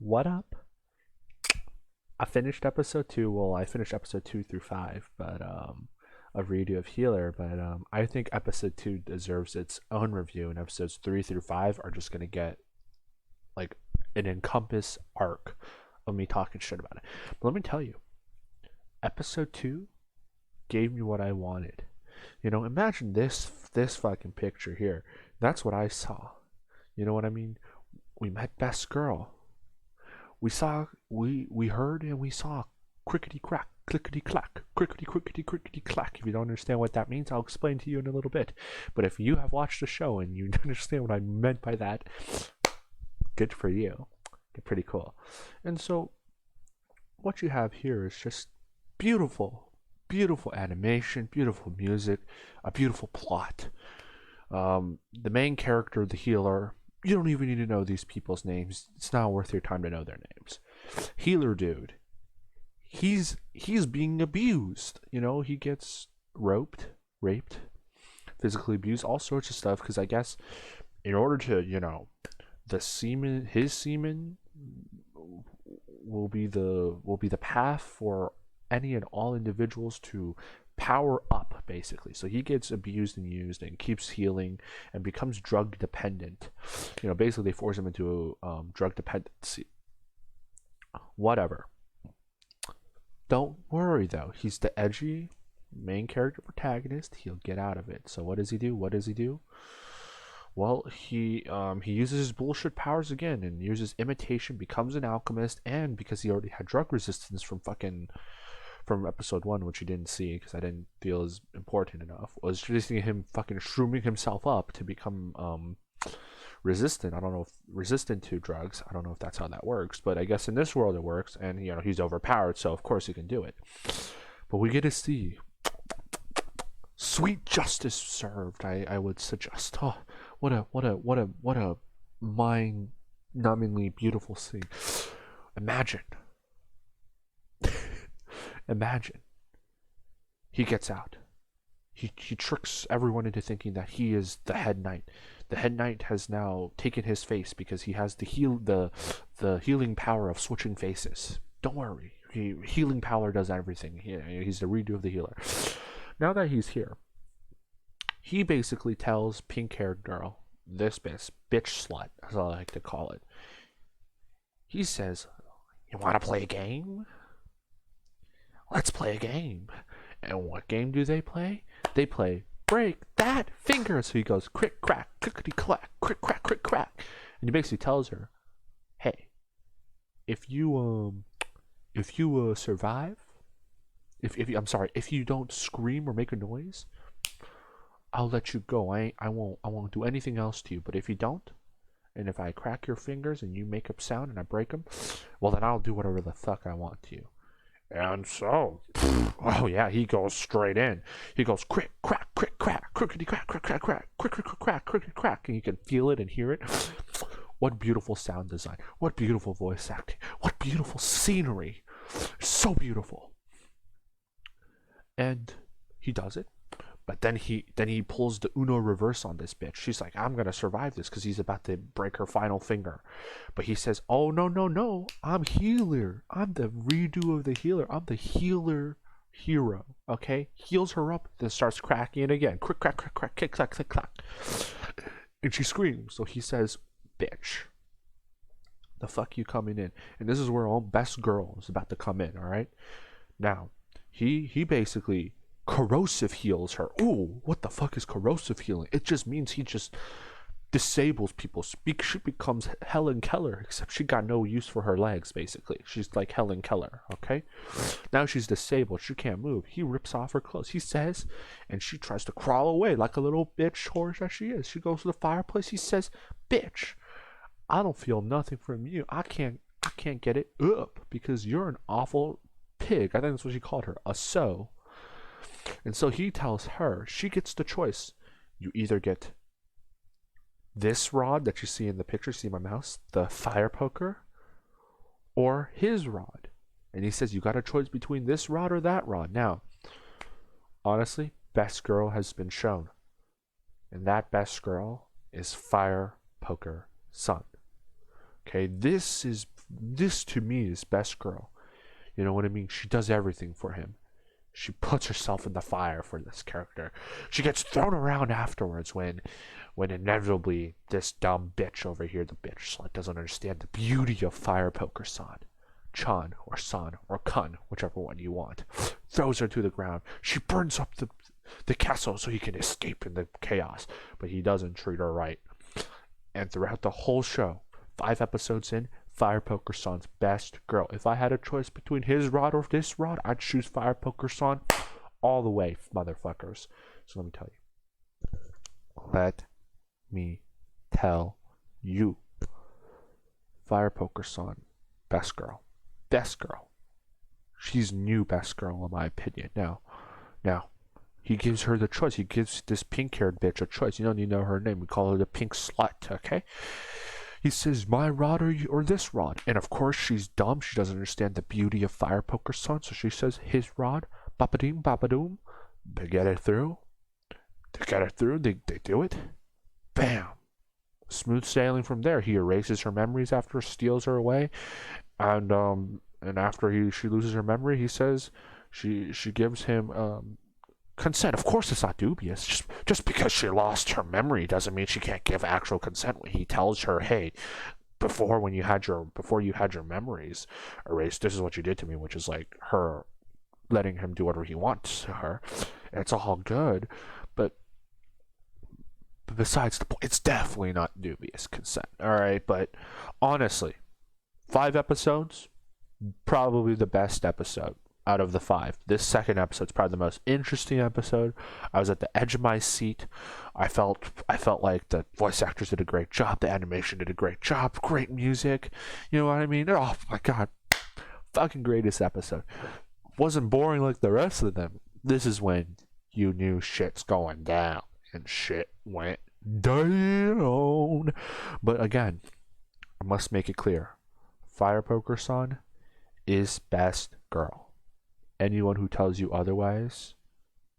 What up? I finished episode two. Well, I finished episode two through five, but a redo of Healer. But I think episode two deserves its own review, and episodes three through five are just gonna get like an encompass arc of me talking shit about it. But let me tell you, episode two gave me what I wanted. Imagine this fucking picture here. That's what I saw. You know what I mean? We met Best Girl. We heard and we saw crickety crack, clickety clack, crickety crickety crickety clack. If you don't understand what that means, I'll explain to you in a little bit. But if you have watched the show and you understand what I meant by that, good for you. They're pretty cool. And so what you have here is just beautiful, beautiful animation, beautiful music, a beautiful plot. The main character, the healer, you don't even need to know these people's names. It's not worth your time to know their names. Healer dude, he's being abused. He gets raped, physically abused, all sorts of stuff. Because I guess in order to, his semen will be the path for any and all individuals to power up, basically. So he gets abused and used and keeps healing and becomes drug dependent. Basically they force him into drug dependency. Whatever. Don't worry though, he's the edgy main character protagonist. He'll get out of it. So what does he do? Well, he uses his bullshit powers again and uses imitation, becomes an alchemist, and because he already had drug resistance from episode one, which you didn't see because I didn't feel as important enough, was just him fucking shrooming himself up to become resistant. I don't know if resistant to drugs. I don't know if that's how that works, but I guess in this world it works, and he's overpowered, so of course he can do it. But we get to see sweet justice served. I would suggest. Oh, what a mind-numbingly beautiful scene. Imagine he gets out. He tricks everyone into thinking that he is the head knight. The head knight has now taken his face because he has the healing power of switching faces. Don't worry, healing power does everything. He's the redo of the healer. Now that he's here, he basically tells pink-haired girl, this bitch slut, as I like to call it. He says, "You want to play a game? Let's play a game." And what game do they play? They play break that finger. So he goes crick crack, clickety clack, crick crack, crick crack, and he basically tells her, "Hey, if you survive, if you don't scream or make a noise, I'll let you go. I won't do anything else to you. But if you don't, and if I crack your fingers and you make a sound and I break them, well then I'll do whatever the fuck I want to you." And so, oh yeah, he goes straight in. He goes crick, crack, crick, crack, crickety crack, crick, crack, crack, crick, crick, crack, crickety crack, and you can feel it and hear it. What beautiful sound design. What beautiful voice acting. What beautiful scenery. So beautiful. And he does it. But then he pulls the Uno reverse on this bitch. She's like, "I'm gonna survive this," because he's about to break her final finger. But he says, "Oh no, I'm healer. I'm the redo of the healer. I'm the healer hero." Okay, heals her up, then starts cracking it again. Crick crack crack crack, click clack click clack, and she screams. So he says, "Bitch, the fuck you coming in?" And this is where our best girl is about to come in. All right, now he basically corrosive heals her. Ooh, what the fuck is corrosive healing? It just means he just disables people. She becomes Helen Keller, except she got no use for her legs, basically. She's like Helen Keller, okay? Now she's disabled. She can't move. He rips off her clothes. He says, and she tries to crawl away like a little bitch horse that she is. She goes to the fireplace. He says, "Bitch, I don't feel nothing from you. I can't get it up because you're an awful pig." I think that's what she called her, a sow. And so he tells her, she gets the choice. You either get this rod that you see in the picture, see my mouse, the fire poker, or his rod. And he says, you got a choice between this rod or that rod. Now, honestly, best girl has been shown. And that best girl is Fire Poker Sun. Okay, this is this to me is best girl. You know what I mean? She does everything for him. She puts herself in the fire for this character. She gets thrown around afterwards when inevitably this dumb bitch over here, the bitch slut, doesn't understand the beauty of Fire Poker San. Chan or San or Kun, whichever one you want, throws her to the ground. She burns up the castle so he can escape in the chaos, but he doesn't treat her right. And throughout the whole show, 5 episodes in, Fire Poker San's best girl. If I had a choice between his rod or this rod, I'd choose Fire Poker San all the way, motherfuckers. So let me tell you. Let me tell you. Fire Poker San, best girl. Best girl. She's new best girl in my opinion. Now, he gives her the choice. He gives this pink-haired bitch a choice. You don't need to know her name. We call her the pink slut, okay? He says, my rod or this rod? And of course, she's dumb. She doesn't understand the beauty of Fire Poker San. So she says, his rod. Babadoom, babadoom. They get it through. They do it. Bam. Smooth sailing from there. He erases her memories after steals her away. And after she loses her memory, he says she gives him consent. Of course, it's not dubious. Just because she lost her memory doesn't mean she can't give actual consent. When he tells her, "Hey, before you had your memories erased, this is what you did to me," which is like her letting him do whatever he wants to her. And it's all good, but besides the point, it's definitely not dubious consent. All right, but honestly, 5 episodes, probably the best episode out of the 5. This second episode is probably the most interesting episode. I was at the edge of my seat. I felt like the voice actors did a great job. The animation did a great job. Great music. You know what I mean? Oh my god, fucking greatest episode. Wasn't boring like the rest of them. This is when you knew shit's going down, and shit went down. But again, I must make it clear. Fire Poker San is best girl. Anyone who tells you otherwise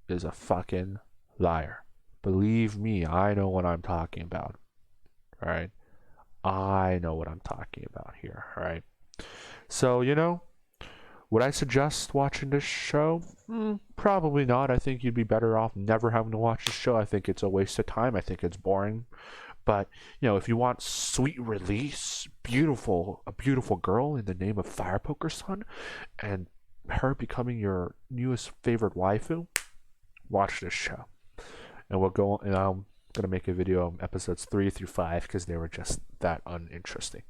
is a fucking liar. Believe me, I know what I'm talking about. Alright? I know what I'm talking about here. Alright? So, would I suggest watching this show? Probably not. I think you'd be better off never having to watch this show. I think it's a waste of time. I think it's boring. But, if you want sweet release, a beautiful girl in the name of Fire Poker San, and her becoming your newest favorite waifu, watch this show. And I'm going to make a video on episodes 3 through 5 because they were just that uninteresting.